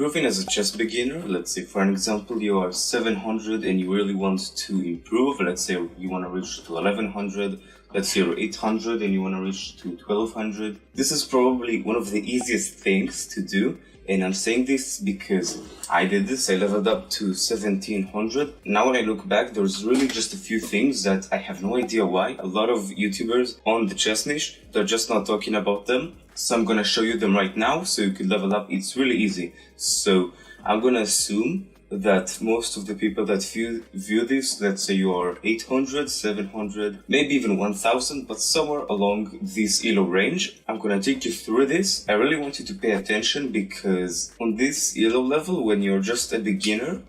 improving as a chess beginner, let's say for an example you are 700 and you really want to improve, let's say you want to reach to 1100, let's say you're 800 and you want to reach to 1200. This is probably one of the easiest things to do, and I'm saying this because I did this. I leveled up to 1700. Now when I look back, there's really just a few things that I have no idea why. A lot of YouTubers on the chess niche, they're just not talking about them. So I'm gonna show you them right now so you can level up. It's really easy. So I'm gonna assume that most of the people that view this, let's say you are 800, 700, maybe even 1000, but somewhere along this ELO range. I'm gonna take you through this. I really want you to pay attention because on this ELO level, when you're just a beginner,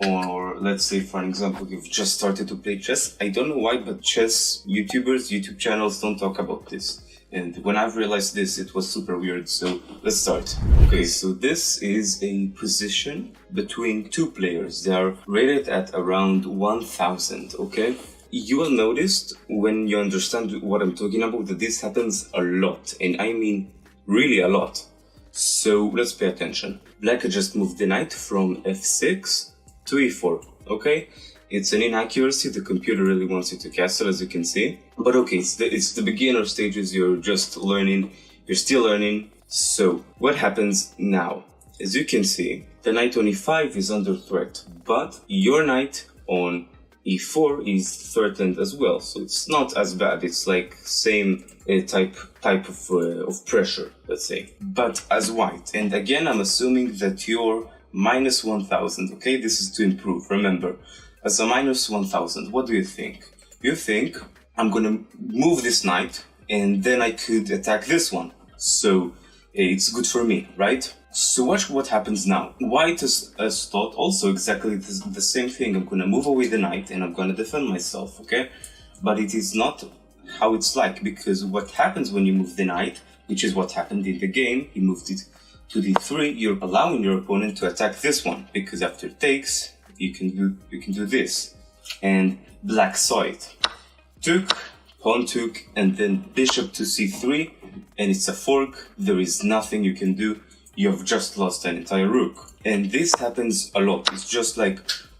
or let's say for an example, you've just started to play chess, I don't know why, but chess YouTubers, YouTube channels don't talk about this. And when I've realized this, it was super weird, so let's start. Okay, so this is a position between two players. They are rated at around 1000, okay? You will notice when you understand what I'm talking about that this happens a lot, and I mean really a lot. So let's pay attention. Black just moved the knight from f6 to e4, okay? It's an inaccuracy, the computer really wants you to castle, as you can see. But okay, it's the beginner stages, you're just learning, you're still learning. So, what happens now? As you can see, the knight on e5 is under threat, but your knight on e4 is threatened as well. So it's not as bad, it's like same type of pressure, let's say. But as white, and again I'm assuming that you're minus 1000, okay? This is to improve, remember. As a minus 1000, what do you think? You think, I'm gonna move this knight and then I could attack this one. So it's good for me, right? So watch what happens now. White has thought also exactly the same thing. I'm gonna move away the knight and I'm gonna defend myself, okay? But it is not how it's like, because what happens when you move the knight, which is what happened in the game, he moved it to d3, you're allowing your opponent to attack this one, because after takes, you can do this. And black saw it. Took, pawn took, and then bishop to c3, and it's a fork. There is nothing you can do. You have just lost an entire rook. And this happens a lot. It's just like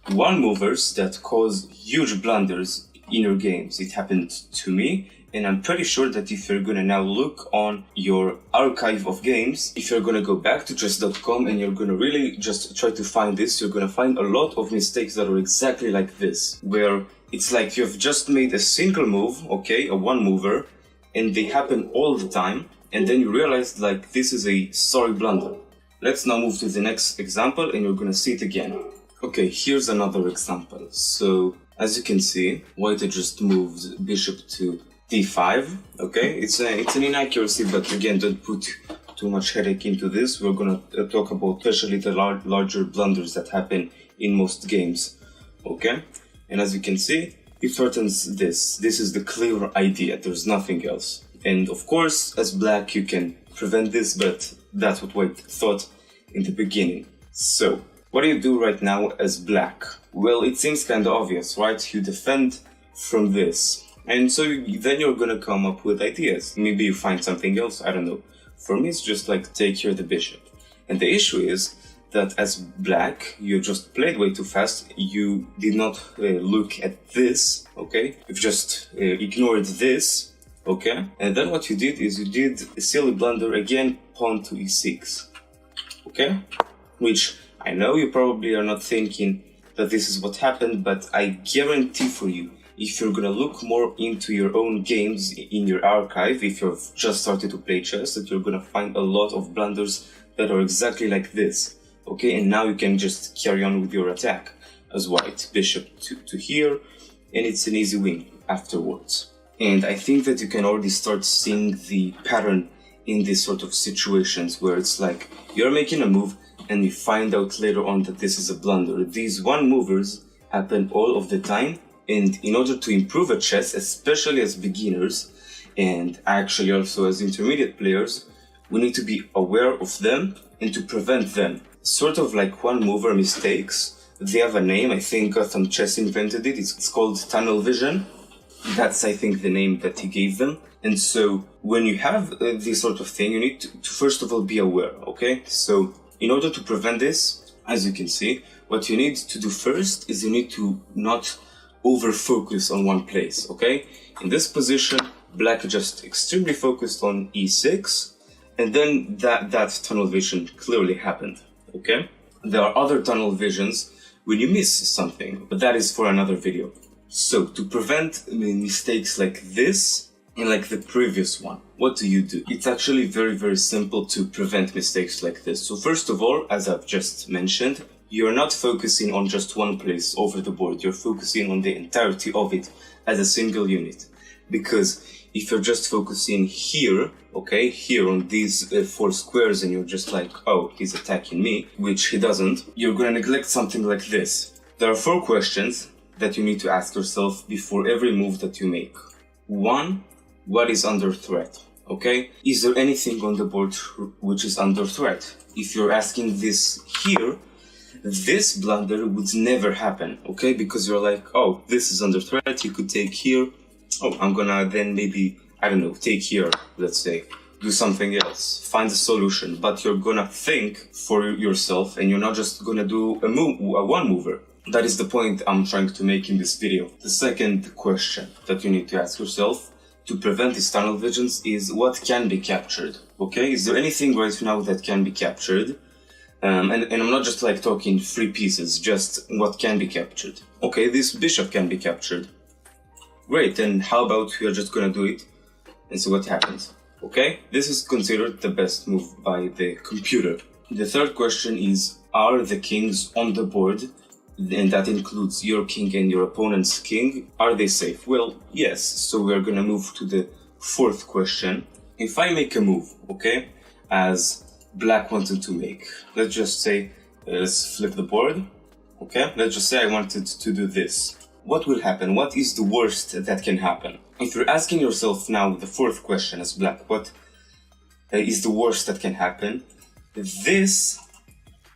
one movers that cause huge blunders in your games. It happened to me, and I'm pretty sure that if you're gonna now look on your archive of games, if you're gonna go back to chess.com and you're gonna really just try to find this, you're gonna find a lot of mistakes that are exactly like this, where it's like you've just made a single move, okay, a one mover, and they happen all the time, and then you realize like this is a sorry blunder. Let's now move to the next example and you're gonna see it again. Okay, here's another example. So as you can see, white just moved bishop to d5, okay? It's an inaccuracy, but again, don't put too much headache into this. We're gonna talk about especially the larger blunders that happen in most games, okay? And as you can see, he threatens this. This is the clear idea, there's nothing else. And of course, as black, you can prevent this, but that's what white thought in the beginning. So, what do you do right now as black? Well, it seems kind of obvious, right? You defend from this. And so then you're gonna come up with ideas. Maybe you find something else, I don't know. For me, it's just like take here the bishop. And the issue is that as black, you just played way too fast. You did not look at this, okay? You've just ignored this, okay? And then what you did is you did a silly blunder again, pawn to e6, okay? Which I know you probably are not thinking that this is what happened, but I guarantee for you, if you're gonna look more into your own games in your archive, if you've just started to play chess, that you're gonna find a lot of blunders that are exactly like this, okay? And now you can just carry on with your attack as white, bishop to here, and it's an easy win afterwards. And I think that you can already start seeing the pattern in these sort of situations where it's like you're making a move and you find out later on that this is a blunder. These one movers happen all of the time. And in order to improve at chess, especially as beginners, and actually also as intermediate players, we need to be aware of them and to prevent them. Sort of like one mover mistakes. They have a name, I think Gotham Chess invented it. It's called tunnel vision. That's, I think, the name that he gave them. And so when you have this sort of thing, you need to first of all be aware, okay? So in order to prevent this, as you can see, what you need to do first is you need to not over-focus on one place, okay? In this position, black just extremely focused on e6, and then that tunnel vision clearly happened, okay? There are other tunnel visions when you miss something, but that is for another video. So, to prevent mistakes like this, and like the previous one, what do? It's actually very, very simple to prevent mistakes like this. So first of all, as I've just mentioned, you're not focusing on just one place over the board. You're focusing on the entirety of it as a single unit. Because if you're just focusing here, okay, here on these 4 squares, and you're just like, oh, he's attacking me, which he doesn't, you're gonna neglect something like this. There are 4 questions that you need to ask yourself before every move that you make. 1. What is under threat? Okay? Is there anything on the board which is under threat? If you're asking this here, this blunder would never happen, okay? Because you're like, oh, this is under threat, you could take here. Oh, I'm gonna then maybe, I don't know, take here, let's say. Do something else, find a solution. But you're gonna think for yourself, and you're not just gonna do a one mover. That is the point I'm trying to make in this video. The second question that you need to ask yourself to prevent these tunnel visions is what can be captured, okay? Is there anything right now that can be captured? And I'm not just like talking 3 pieces, just what can be captured. Okay, this bishop can be captured. Great, then how about we are just gonna do it and see what happens, okay? This is considered the best move by the computer. The third question is, are the kings on the board, and that includes your king and your opponent's king, are they safe? Well, yes, so we're gonna move to the 4th question. If I make a move, okay, as black wanted to make, let's just say, let's flip the board, okay, let's just say I wanted to do this. What will happen? What is the worst that can happen? If you're asking yourself now the 4th question as black, what is the worst that can happen? This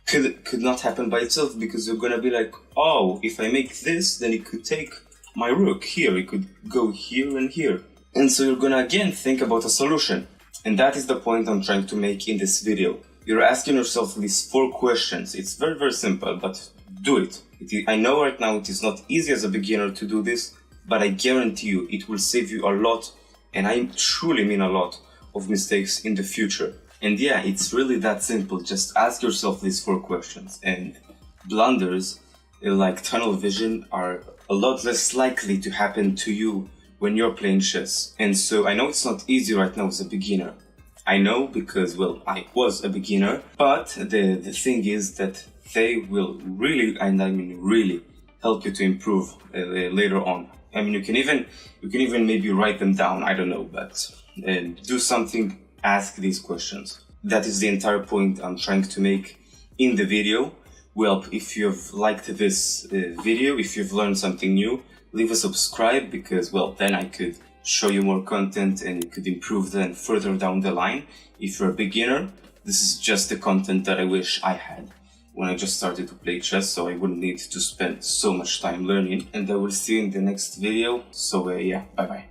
could not happen by itself, because you're gonna be like, oh, if I make this, then it could take my rook here, it could go here and here. And so you're gonna again think about a solution. And that is the point I'm trying to make in this video. You're asking yourself these 4 questions. It's very, very simple, but do it. I know right now it is not easy as a beginner to do this, but I guarantee you it will save you a lot, and I truly mean a lot, of mistakes in the future. And yeah, it's really that simple. Just ask yourself these 4 questions, and blunders like tunnel vision are a lot less likely to happen to you when you're playing chess. And so I know it's not easy right now as a beginner. I know because, well, I was a beginner, but the thing is that they will really, and I mean really, help you to improve later on. I mean, you can even maybe write them down, I don't know, but do something. Ask these questions. That is the entire point I'm trying to make in the video. Well, if you've liked this video, if you've learned something new, leave a subscribe, because, well, then I could show you more content and you could improve then further down the line. If you're a beginner, this is just the content that I wish I had when I just started to play chess, so I wouldn't need to spend so much time learning. And I will see you in the next video. So yeah, bye bye.